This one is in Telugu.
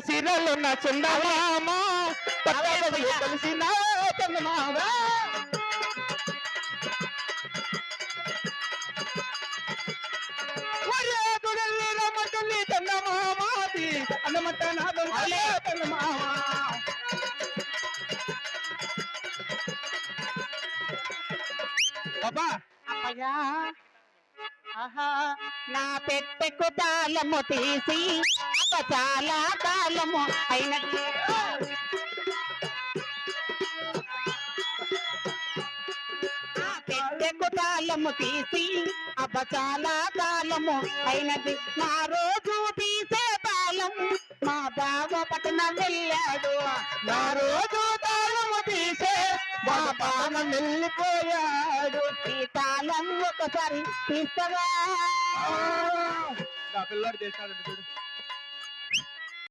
సిరలున్న చుందమామ కలిసిన చందమామ రమ్మంటుంది చందమామాది అన్నమట్ట నాదు చందమామ బాబా అయ్యా ఆహా నా పెట్టెకు తాళము తీసి చాలా కాలము అయినది నా పెట్టెకు తాళము తీసి చాలా కాలము అయినది నా రోజు తీసే తాళం మా బావ పట్టణం వెళ్ళాడు నా రోజు తాళము తీసే మా బావ వెళ్ళిపోయాడు ఈ తాళం ఒకసారి తీస్తావా నా పిల్లాడు చేశాడు చూడు